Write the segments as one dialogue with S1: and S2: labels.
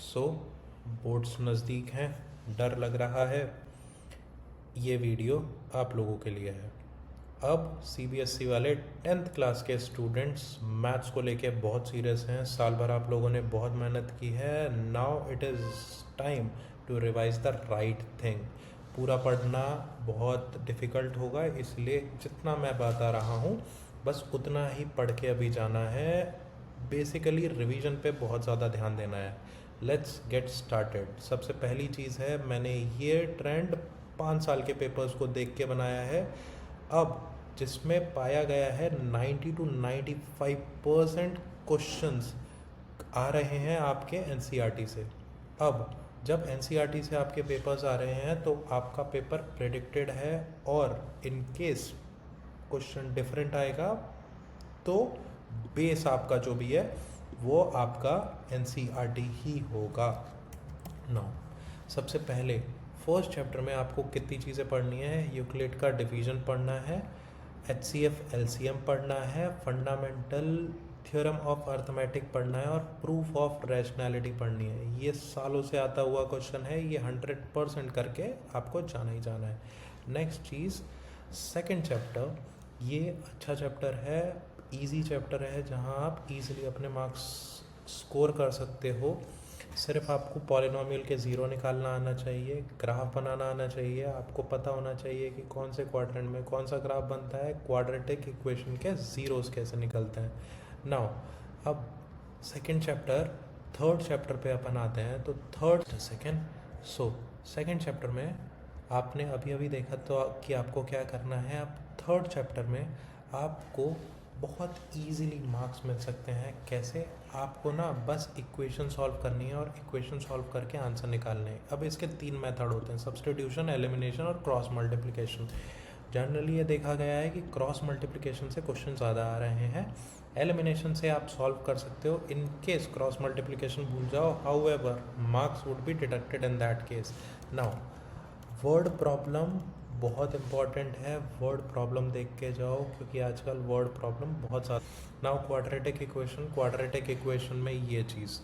S1: सो boards नज़दीक हैं, डर लग रहा है। ये वीडियो आप लोगों के लिए है। अब सीबीएसई वाले 10th क्लास के स्टूडेंट्स मैथ्स को लेके बहुत सीरियस हैं। साल भर आप लोगों ने बहुत मेहनत की है। Now it is time to revise the right thing. पूरा पढ़ना बहुत डिफ़िकल्ट होगा, इसलिए जितना मैं बता रहा हूँ बस उतना ही पढ़ के अभी जाना है। बेसिकली रिवीजन पे बहुत ज़्यादा ध्यान देना है। Let's get started. सबसे पहली चीज़ है, मैंने ये ट्रेंड 5 साल के पेपर्स को देख के बनाया है। अब जिसमें पाया गया है 90 to 95% क्वेश्चंस आ रहे हैं आपके एनसीईआरटी से। अब जब एनसीईआरटी से आपके पेपर्स आ रहे हैं तो आपका पेपर प्रेडिक्टेड है, और इन केस क्वेश्चन डिफरेंट आएगा तो बेस आपका जो भी है वो आपका एनसीईआरटी ही होगा। नाउ सबसे पहले फर्स्ट चैप्टर में आपको कितनी चीज़ें पढ़नी है? यूक्लिड का डिवीजन पढ़ना है, एचसीएफ एलसीएम पढ़ना है, फंडामेंटल थ्योरम ऑफ अर्थमेटिक पढ़ना है, और प्रूफ ऑफ रैशनैलिटी पढ़नी है। ये सालों से आता हुआ क्वेश्चन है, ये 100% करके आपको जाना ही जाना है। नेक्स्ट चीज़, सेकंड चैप्टर, ये अच्छा चैप्टर है, इजी चैप्टर है, जहाँ आप इजीली अपने मार्क्स स्कोर कर सकते हो। सिर्फ आपको पॉलिनोमियल के ज़ीरो निकालना आना चाहिए, ग्राफ बनाना आना चाहिए, आपको पता होना चाहिए कि कौन से क्वाड्रेंट में कौन सा ग्राफ बनता है, क्वाड्रेटिक इक्वेशन के ज़ीरोस कैसे निकलते हैं। नाउ अब सेकंड चैप्टर, थर्ड चैप्टर पे अपन आते हैं। तो सेकंड चैप्टर में आपने अभी अभी देखा तो कि आपको क्या करना है। अब थर्ड चैप्टर में आपको बहुत इजीली मार्क्स मिल सकते हैं। कैसे? आपको ना बस इक्वेशन सॉल्व करनी है और इक्वेशन सॉल्व करके आंसर निकालने हैं। अब इसके 3 मेथड होते हैं, सब्स्टिट्यूशन, एलिमिनेशन और क्रॉस मल्टीप्लिकेशन। जनरली ये देखा गया है कि क्रॉस मल्टीप्लिकेशन से क्वेश्चन ज़्यादा आ रहे हैं। एलिमिनेशन से आप सॉल्व कर सकते हो इन केस क्रॉस मल्टीप्लिकेशन भूल जाओ, however marks would be deducted in that case. Now word problem बहुत इंपॉर्टेंट है, वर्ड प्रॉब्लम देख के जाओ क्योंकि आजकल वर्ड प्रॉब्लम बहुत ज़्यादा। नाउ क्वाड्रेटिक इक्वेशन में ये चीज़,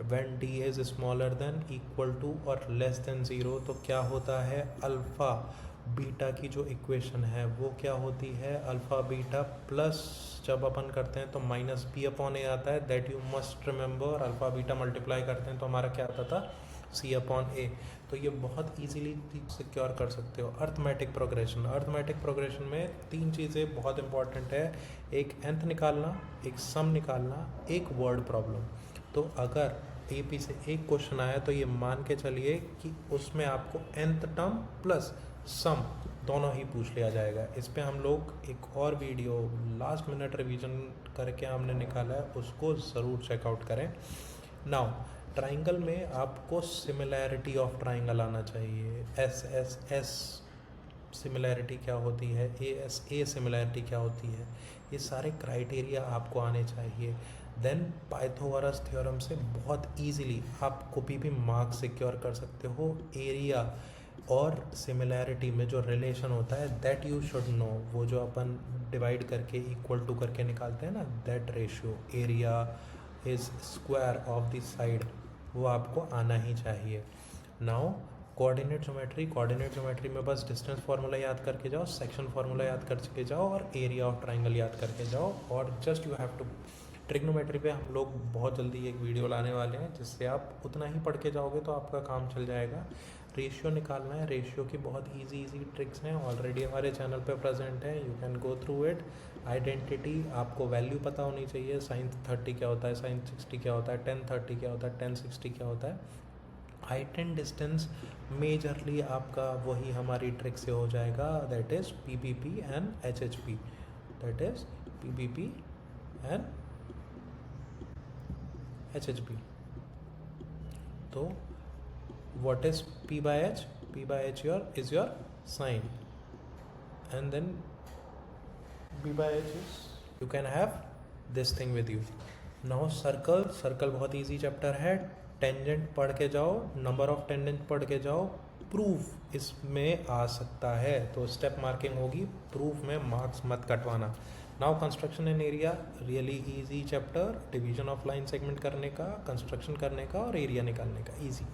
S1: when D is smaller than, equal to और लेस देन ज़ीरो, तो क्या होता है, अल्फ़ा बीटा की जो इक्वेशन है वो क्या होती है, अल्फ़ा बीटा प्लस जब अपन करते हैं तो माइनस बी अपॉन ए आता है, that you must remember. Alpha beta multiply करते हैं तो हमारा क्या आता था, सी अपॉन ए। तो ये बहुत इजीली सिक्योर कर सकते हो। अर्थमेटिक प्रोग्रेशन में 3 चीज़ें बहुत इंपॉर्टेंट है, एक nth निकालना, एक सम निकालना, एक वर्ड प्रॉब्लम। तो अगर एपी से एक क्वेश्चन आया तो ये मान के चलिए कि उसमें आपको nth टर्म प्लस सम दोनों ही पूछ लिया जाएगा। इस पे हम लोग एक और वीडियो लास्ट मिनट रिवीजन करके हमने निकाला है, उसको ज़रूर चेकआउट करें। नाउ ट्राइंगल में आपको सिमिलैरिटी ऑफ ट्राइंगल आना चाहिए। एस सिमिलैरिटी क्या होती है, ए सिमिलैरिटी क्या होती है, ये सारे क्राइटेरिया आपको आने चाहिए। देन पाइथागोरस थ्योरम से बहुत इजीली आप कोई भी मार्क्स सिक्योर कर सकते हो। एरिया और सिमिलैरिटी में जो रिलेशन होता है दैट यू शुड नो, वो जो अपन डिवाइड करके इक्वल टू करके निकालते हैं ना, that ratio, area is square of the side, वो आपको आना ही चाहिए। नाउ कोऑर्डिनेट ज्योमेट्री में बस डिस्टेंस फार्मूला याद करके जाओ, सेक्शन फार्मूला याद करके जाओ और एरिया ऑफ ट्राइंगल याद करके जाओ, और just you have to. Trigonometry पे हम लोग बहुत जल्दी एक वीडियो लाने वाले हैं जिससे आप उतना ही पढ़ के जाओगे तो आपका काम चल जाएगा। रेशियो निकालना है, रेशियो की बहुत इजी ट्रिक्स हैं, ऑलरेडी हमारे चैनल पे प्रेजेंट है, you can go through it. Identity, आपको वैल्यू पता होनी चाहिए, साइन 30 क्या होता है, साइन 60 क्या होता है, टेन 30 क्या होता है, टेन 60 क्या होता है। हाइट एंड डिस्टेंस मेजरली आपका वही हमारी ट्रिक से हो जाएगा, that is PPP and HHP, that is PPP and HHP. तो what is p by h? P by h is your sine, and then b by h is you can have this thing with you. Now circle बहुत easy chapter है, tangent पढ़ के जाओ, number of tangent पढ़ के जाओ, proof इसमें आ सकता है तो स्टेप मार्किंग होगी, प्रूफ में मार्क्स मत कटवाना। Now construction and area, really easy chapter, division of line segment करने का, कंस्ट्रक्शन करने का और एरिया निकालने का, easy.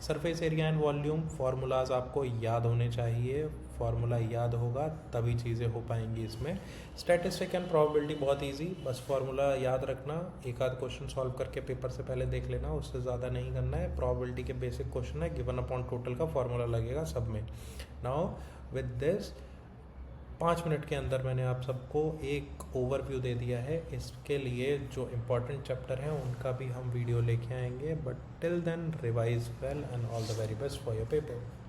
S1: Surface area and volume, formulas आपको याद होने चाहिए, फार्मूला याद होगा तभी चीज़ें हो पाएंगी इसमें। स्टैटिस्टिक एंड प्रोबेबिलिटी बहुत इजी, बस फार्मूला याद रखना, एक आध क्वेश्चन सॉल्व करके पेपर से पहले देख लेना, उससे ज़्यादा नहीं करना है। प्रोबेबिलिटी के बेसिक क्वेश्चन है, गिवन अपॉन टोटल का फार्मूला लगेगा सब में। नाउ विद दिस 5 मिनट के अंदर मैंने आप सबको एक ओवरव्यू दे दिया है। इसके लिए जो इम्पोर्टेंट चैप्टर हैं उनका भी हम वीडियो लेके आएंगे, but till then revise well and all the very best for your paper.